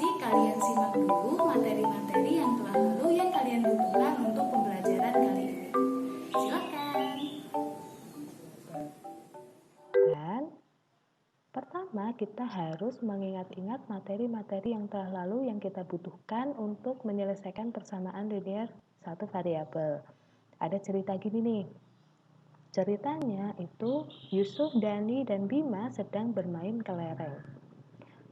presentasi, kalian simak dulu materi-materi yang telah lalu yang kalian butuhkan untuk pembelajaran kali ini. Silakan. Dan pertama kita harus mengingat-ingat materi-materi yang telah lalu yang kita butuhkan untuk menyelesaikan persamaan linear satu variabel. Ada cerita gini nih. Ceritanya itu Yusuf, Dani, dan Bima sedang bermain kelereng.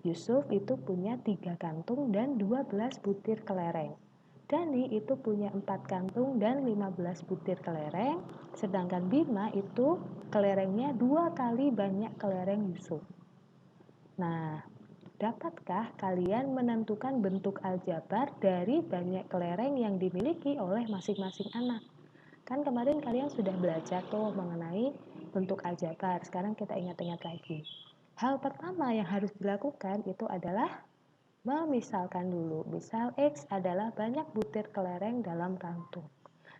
Yusuf itu punya 3 kantung dan 12 butir kelereng. Dani itu punya 4 kantung dan 15 butir kelereng, sedangkan Bima itu kelerengnya 2 kali banyak kelereng Yusuf. Nah, dapatkah kalian menentukan bentuk aljabar dari banyak kelereng yang dimiliki oleh masing-masing anak? Kan kemarin kalian sudah belajar tuh mengenai bentuk aljabar. Sekarang kita ingat-ingat lagi. Hal pertama yang harus dilakukan itu adalah memisalkan dulu. Misal X adalah banyak butir kelereng dalam kantung.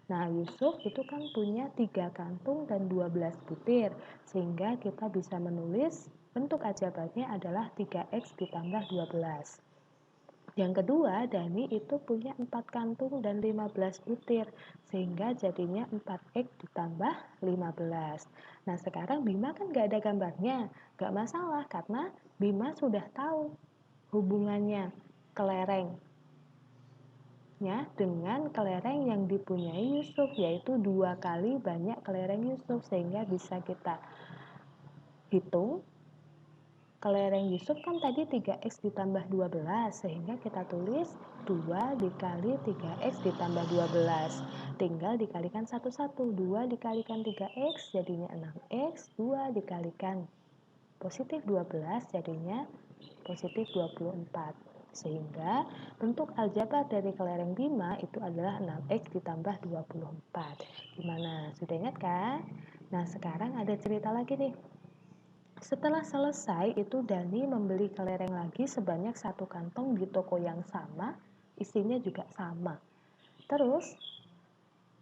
Nah, Yusuf itu kan punya 3 kantung dan 12 butir, sehingga kita bisa menulis bentuk aljabarnya adalah 3X ditambah 12. Yang kedua, Dani itu punya 4 kantung dan 15 butir, sehingga jadinya 4X ditambah 15. Nah, sekarang Bima kan gak ada gambarnya, gak masalah karena Bima sudah tahu hubungannya kelereng dengan kelereng yang dipunyai Yusuf, yaitu 2 kali banyak kelereng Yusuf, sehingga bisa kita hitung kelereng Yusuf kan tadi 3X ditambah 12, sehingga kita tulis 2 dikali 3X ditambah 12, tinggal dikalikan satu-satu. 2 dikalikan 3X jadinya 6X, 2 dikalikan positif 12 jadinya positif 24. Sehingga bentuk aljabar dari kelereng Bima itu adalah 6X ditambah 24. Gimana? Sudah ingat kan? Nah, sekarang ada cerita lagi nih. Setelah selesai itu Dani membeli kelereng lagi sebanyak 1 kantong di toko yang sama, isinya juga sama. Terus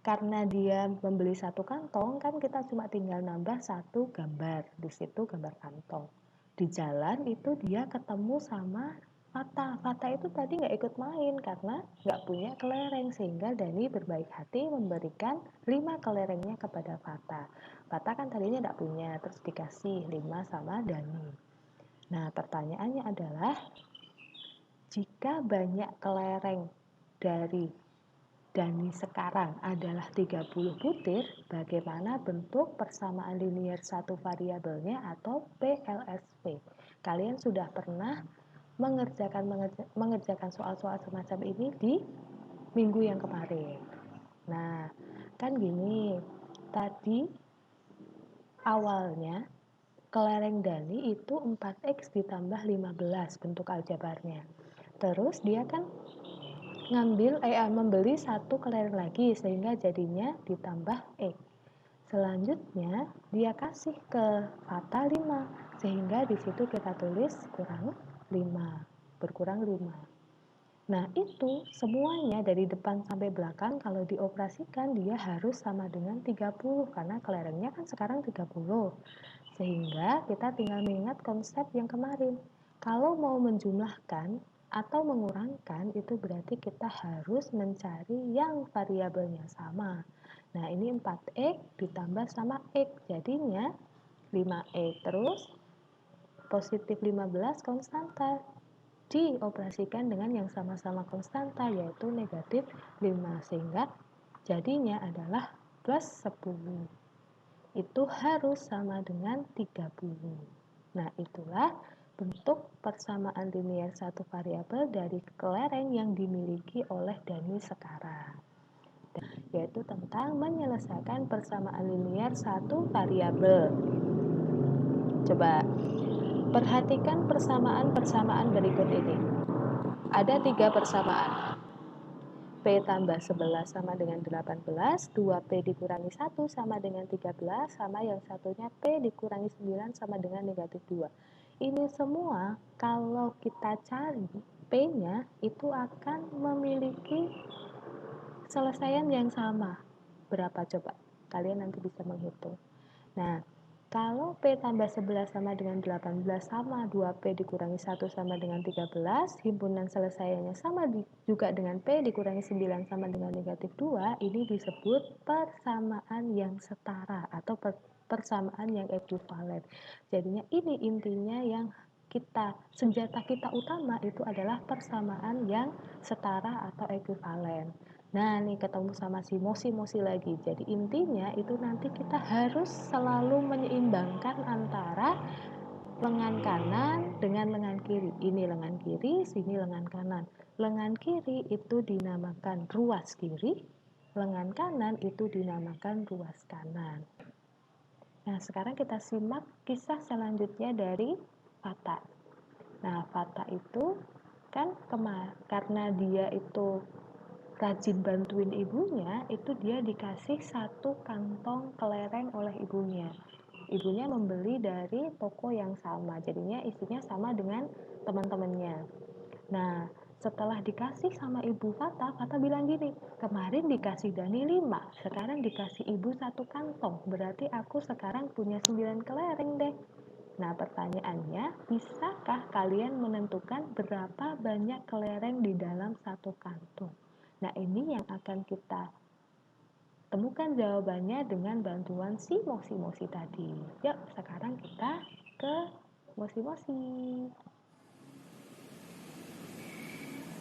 karena dia membeli 1 kantong, kan kita cuma tinggal nambah 1 gambar, di situ gambar kantong. Di jalan itu dia ketemu sama Fata. Fata itu tadi nggak ikut main karena nggak punya kelereng, sehingga Dani berbaik hati memberikan 5 kelerengnya kepada Fata. Fata kan tadinya nggak punya, terus dikasih 5 sama Dani. Nah, pertanyaannya adalah, jika banyak kelereng dari Dani sekarang adalah 30 butir, bagaimana bentuk persamaan linear satu variabelnya atau PLSP? Kalian sudah pernah mengerjakan soal-soal semacam ini di minggu yang kemarin. Nah, kan gini, tadi awalnya kelereng Dani itu 4X ditambah 15 bentuk aljabarnya. Terus dia kan membeli 1 kelereng lagi, sehingga jadinya ditambah X. Selanjutnya dia kasih ke Fata 5, sehingga di situ kita tulis kurang 5, berkurang 5. Nah, itu semuanya dari depan sampai belakang kalau dioperasikan dia harus sama dengan 30, karena kelerengnya kan sekarang 30. Sehingga kita tinggal mengingat konsep yang kemarin. Kalau mau menjumlahkan atau mengurangkan, itu berarti kita harus mencari yang variabelnya sama. Nah, ini 4X ditambah sama X, jadinya 5X. Terus positif 15 konstanta dioperasikan dengan yang sama-sama konstanta, yaitu negatif 5, sehingga jadinya adalah plus 10. Itu harus sama dengan 30. Nah, itulah bentuk persamaan linear satu variabel dari kelereng yang dimiliki oleh Dani sekarang, yaitu tentang menyelesaikan persamaan linear satu variabel. Coba perhatikan persamaan-persamaan berikut ini. Ada 3 persamaan. P tambah 11 sama dengan 18, 2P dikurangi 1 sama dengan 13, sama yang satunya P dikurangi 9 sama dengan negatif 2. Ini semua kalau kita cari P-nya itu akan memiliki selesaian yang sama. Berapa coba? Kalian nanti bisa menghitung. Nah, Kalau P tambah 11 sama dengan 18 sama 2P dikurangi 1 sama dengan 13, himpunan selesaiannya sama juga dengan P dikurangi 9 sama dengan negatif 2, ini disebut persamaan yang setara atau persamaan yang ekuivalen. Jadinya ini intinya yang senjata kita utama itu adalah persamaan yang setara atau ekuivalen. Nah, nih ketemu sama si mosi lagi. Jadi intinya itu nanti kita harus selalu menyeimbangkan antara lengan kanan dengan lengan kiri. Ini lengan kiri, sini lengan kanan. Lengan kiri itu dinamakan ruas kiri, lengan kanan itu dinamakan ruas kanan. Nah, sekarang kita simak kisah selanjutnya dari Fata. Nah, Fata itu kan karena dia itu rajin bantuin ibunya, itu dia dikasih 1 kantong kelereng oleh ibunya. Ibunya membeli dari toko yang sama, jadinya isinya sama dengan teman-temannya. Nah, setelah dikasih sama ibu Fata bilang gini, kemarin dikasih Dani 5, sekarang dikasih ibu 1 kantong, berarti aku sekarang punya 9 kelereng deh. Nah, pertanyaannya, bisakah kalian menentukan berapa banyak kelereng di dalam 1 kantong? Nah, ini yang akan kita temukan jawabannya dengan bantuan si mosi tadi. Yuk, sekarang kita ke mosi.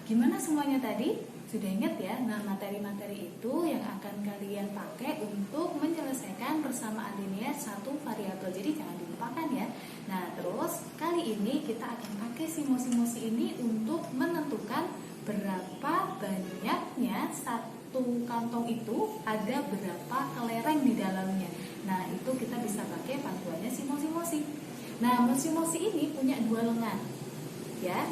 Gimana semuanya tadi? Sudah ingat ya? Nah, materi-materi itu yang akan kalian pakai untuk menyelesaikan persamaan linear 1 variabel. Jadi jangan dilupakan ya. Nah, terus kali ini kita akan pakai si mosi ini untuk menentukan berapa banyaknya 1 kantong itu ada berapa kelereng di dalamnya. Nah, itu kita bisa pakai panduannya si mosi. Nah, mosi ini punya 2 lengan. Ya.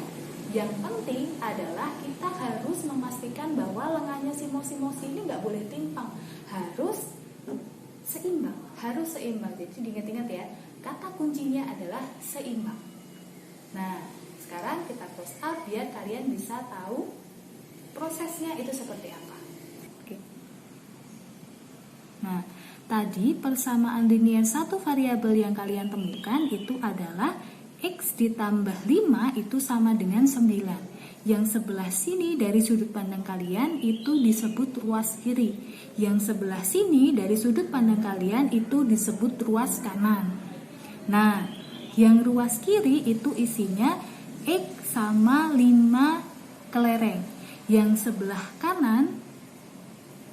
Yang penting adalah kita harus memastikan bahwa lengannya si mosi ini nggak boleh timpang, harus seimbang. Jadi diingat-ingat ya, kata kuncinya adalah seimbang. Nah, sekarang kita close up biar kalian bisa tahu prosesnya itu seperti apa. Oke. Nah, tadi persamaan linear 1 variabel yang kalian temukan itu adalah X ditambah 5 itu sama dengan 9. Yang sebelah sini dari sudut pandang kalian itu disebut ruas kiri. Yang sebelah sini dari sudut pandang kalian itu disebut ruas kanan. Nah, yang ruas kiri itu isinya X sama 5 kelereng. Yang sebelah kanan,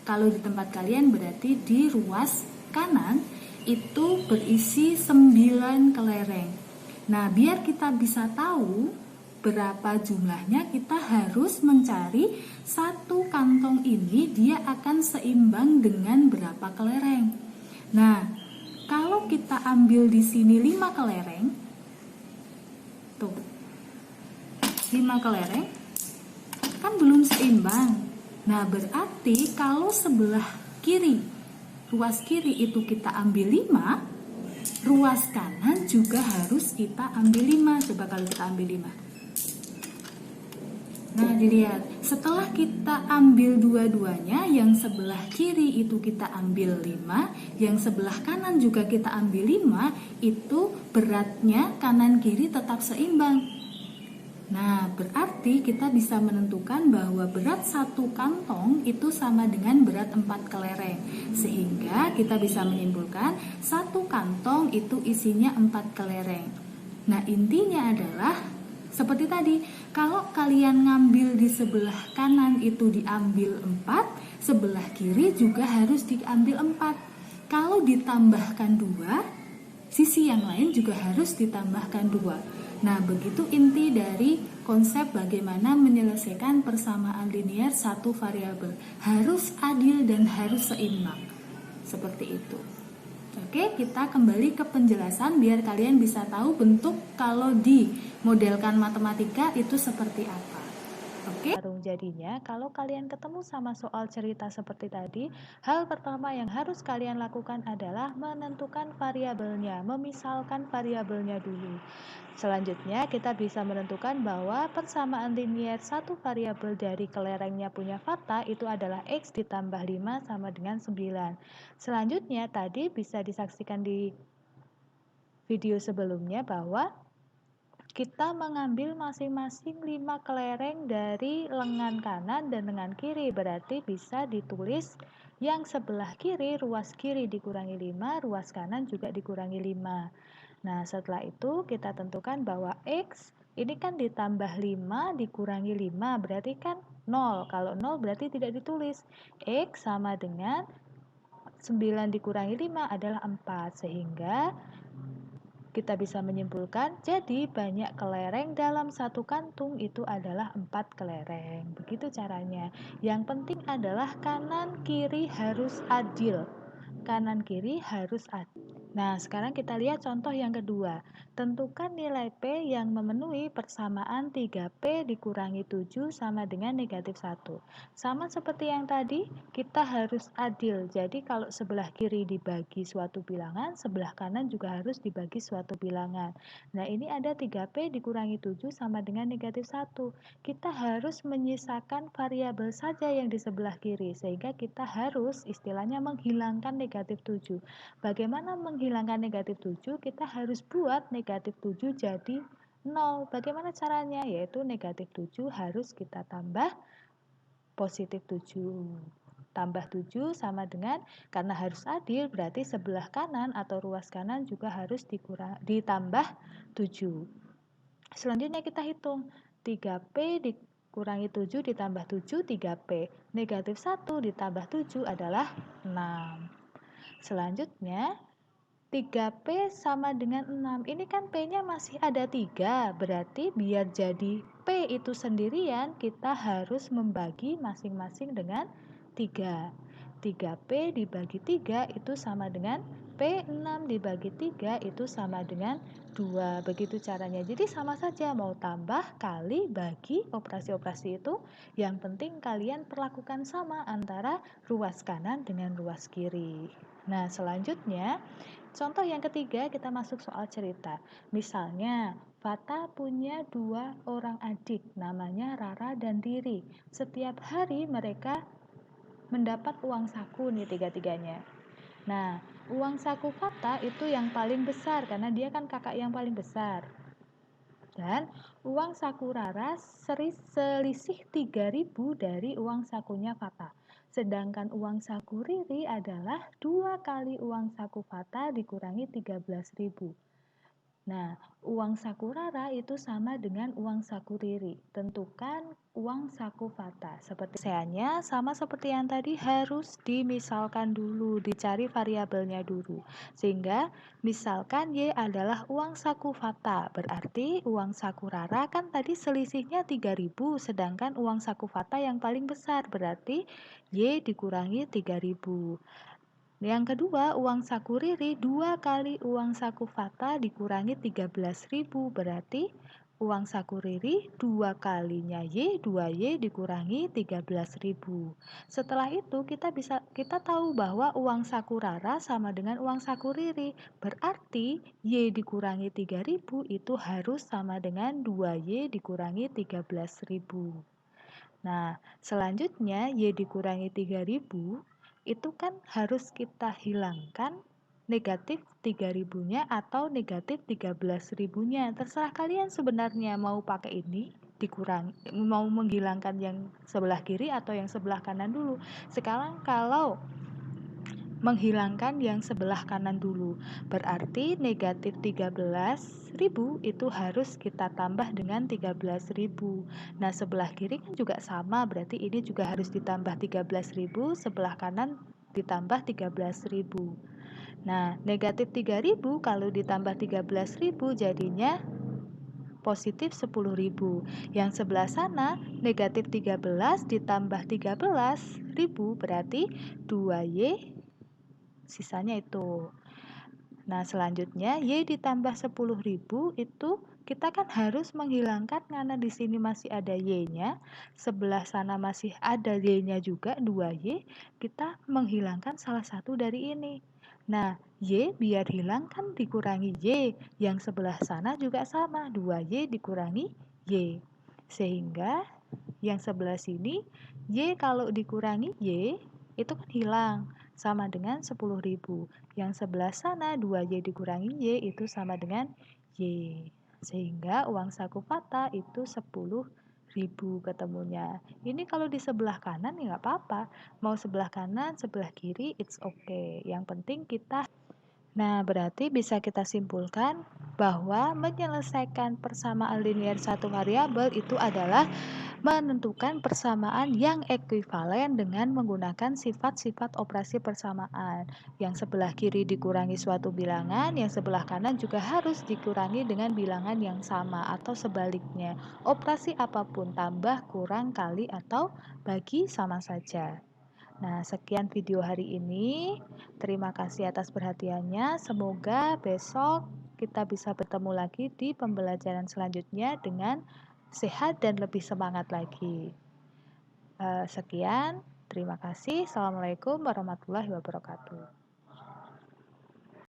kalau di tempat kalian berarti di ruas kanan, itu berisi 9 kelereng. Nah, biar kita bisa tahu berapa jumlahnya, kita harus mencari 1 kantong ini dia akan seimbang dengan berapa kelereng. Nah, kalau kita ambil di sini 5 kelereng, tuh, 5 kelereng, kan belum seimbang. Nah, berarti kalau sebelah kiri, ruas kiri itu kita ambil 5, ruas kanan juga harus kita ambil 5. Coba kalau kita ambil 5. Nah, dilihat, setelah kita ambil dua-duanya, yang sebelah kiri itu kita ambil 5, yang sebelah kanan juga kita ambil 5, itu beratnya kanan kiri tetap seimbang. Nah, berarti kita bisa menentukan bahwa berat 1 kantong itu sama dengan berat 4 kelereng. Sehingga kita bisa menyimpulkan 1 kantong itu isinya 4 kelereng. Nah, intinya adalah seperti tadi, kalau kalian ngambil di sebelah kanan itu diambil 4, sebelah kiri juga harus diambil 4. Kalau ditambahkan 2, sisi yang lain juga harus ditambahkan 2. Nah, begitu inti dari konsep bagaimana menyelesaikan persamaan linear 1 variabel. Harus adil dan harus seimbang. Seperti itu. Oke, kita kembali ke penjelasan biar kalian bisa tahu bentuk kalau dimodelkan matematika itu seperti apa. Oke. Jadinya, kalau kalian ketemu sama soal cerita seperti tadi, hal pertama yang harus kalian lakukan adalah menentukan variabelnya, memisalkan variabelnya dulu. Selanjutnya, kita bisa menentukan bahwa persamaan linear 1 variabel dari kelerengnya punya Fata itu adalah X ditambah 5 sama dengan 9. Selanjutnya, tadi bisa disaksikan di video sebelumnya bahwa kita mengambil masing-masing 5 kelereng dari lengan kanan dan lengan kiri, berarti bisa ditulis yang sebelah kiri, ruas kiri dikurangi 5, ruas kanan juga dikurangi 5. Nah, setelah itu kita tentukan bahwa X ini kan ditambah 5 dikurangi 5, berarti kan 0. Kalau 0 berarti tidak ditulis. X sama dengan 9 dikurangi 5 adalah 4, sehingga kita bisa menyimpulkan, jadi banyak kelereng dalam satu kantung itu adalah 4 kelereng. Begitu caranya. Yang penting adalah kanan kiri harus adil. Kanan kiri harus adil. Nah, sekarang kita lihat contoh yang kedua. Tentukan nilai P yang memenuhi persamaan 3P dikurangi 7 sama dengan negatif 1. Sama seperti yang tadi, kita harus adil. Jadi kalau sebelah kiri dibagi suatu bilangan, sebelah kanan juga harus dibagi suatu bilangan. Nah, ini ada 3P dikurangi 7 sama dengan negatif 1. Kita harus menyisakan variabel saja yang di sebelah kiri, sehingga kita harus istilahnya menghilangkan negatif 7. Bagaimana menghilangkan negatif 7? Kita harus buat negatif 7 jadi 0. Bagaimana caranya? Yaitu negatif 7 harus kita tambah positif 7. Tambah 7 sama dengan, karena harus adil, berarti sebelah kanan atau ruas kanan juga harus ditambah 7. Selanjutnya kita hitung. 3P dikurangi 7 ditambah 7, 3P. Negatif 1 ditambah 7 adalah 6. Selanjutnya, 3P sama dengan 6. Ini kan P-nya masih ada 3. Berarti biar jadi P itu sendirian, kita harus membagi masing-masing dengan 3. 3P dibagi 3 itu sama dengan P, 6 dibagi 3 itu sama dengan 2. Begitu caranya. Jadi sama saja, mau tambah, kali, bagi, operasi-operasi itu. Yang penting kalian perlakukan sama antara ruas kanan dengan ruas kiri. Nah, selanjutnya, contoh yang ketiga, kita masuk soal cerita. Misalnya, Fata punya 2 orang adik, namanya Rara dan Riri. Setiap hari mereka mendapat uang saku nih tiga-tiganya. Nah, uang saku Fata itu yang paling besar, karena dia kan kakak yang paling besar. Dan uang saku Rara selisih 3.000 dari uang sakunya Fata. Sedangkan uang saku Riri adalah 2 kali uang saku Fata dikurangi 13.000. Nah, uang saku Rara itu sama dengan uang saku Riri. Tentukan uang saku Fata. Seperti seanya, sama seperti yang tadi, harus dimisalkan dulu, dicari variabelnya dulu. Sehingga misalkan Y adalah uang saku Fata, berarti uang saku Rara kan tadi selisihnya 3.000, sedangkan uang saku Fata yang paling besar, berarti Y dikurangi 3.000. Yang kedua, uang saku Riri 2 kali uang saku Fata dikurangi 13.000, berarti uang saku Riri 2 kalinya Y, 2Y dikurangi 13.000. Setelah itu kita tahu bahwa uang saku Rara sama dengan uang saku Riri, berarti Y dikurangi 3.000 itu harus sama dengan 2Y dikurangi 13.000. Nah, selanjutnya Y dikurangi 3.000 itu kan harus kita hilangkan negatif 3.000-nya atau negatif 13.000-nya. Terserah kalian sebenarnya mau pakai ini mau menghilangkan yang sebelah kiri atau yang sebelah kanan dulu. Sekarang kalau menghilangkan yang sebelah kanan dulu, berarti negatif 13.000 itu harus kita tambah dengan 13.000. Nah, sebelah kiri kan juga sama, berarti ini juga harus ditambah 13.000, sebelah kanan ditambah 13.000. Nah, negatif 3.000 kalau ditambah 13.000 jadinya positif 10.000. Yang sebelah sana negatif 13 ditambah 13.000 berarti 2Y, sisanya itu. Nah, selanjutnya Y ditambah 10.000 itu kita kan harus menghilangkan, karena di sini masih ada Y-nya, sebelah sana masih ada Y-nya juga 2Y, kita menghilangkan salah satu dari ini. Nah, Y biar hilang kan dikurangi Y, yang sebelah sana juga sama, 2Y dikurangi Y. Sehingga yang sebelah sini Y kalau dikurangi Y itu kan hilang. sama dengan 10.000. Yang sebelah sana 2Y dikurangi Y itu sama dengan Y. Sehingga uang saku Fata itu 10.000 ketemunya. Ini kalau di sebelah kanan ya nggak apa-apa. Mau sebelah kanan, sebelah kiri, it's okay. Yang penting kita. Nah, berarti bisa kita simpulkan bahwa menyelesaikan persamaan linier satu variabel itu adalah menentukan persamaan yang ekuivalen dengan menggunakan sifat-sifat operasi persamaan. Yang sebelah kiri dikurangi suatu bilangan, yang sebelah kanan juga harus dikurangi dengan bilangan yang sama atau sebaliknya. Operasi apapun, tambah, kurang, kali, atau bagi sama saja. Nah, sekian video hari ini. Terima kasih atas perhatiannya. Semoga besok kita bisa bertemu lagi di pembelajaran selanjutnya dengan sehat dan lebih semangat lagi. Sekian, terima kasih. Assalamualaikum warahmatullahi wabarakatuh.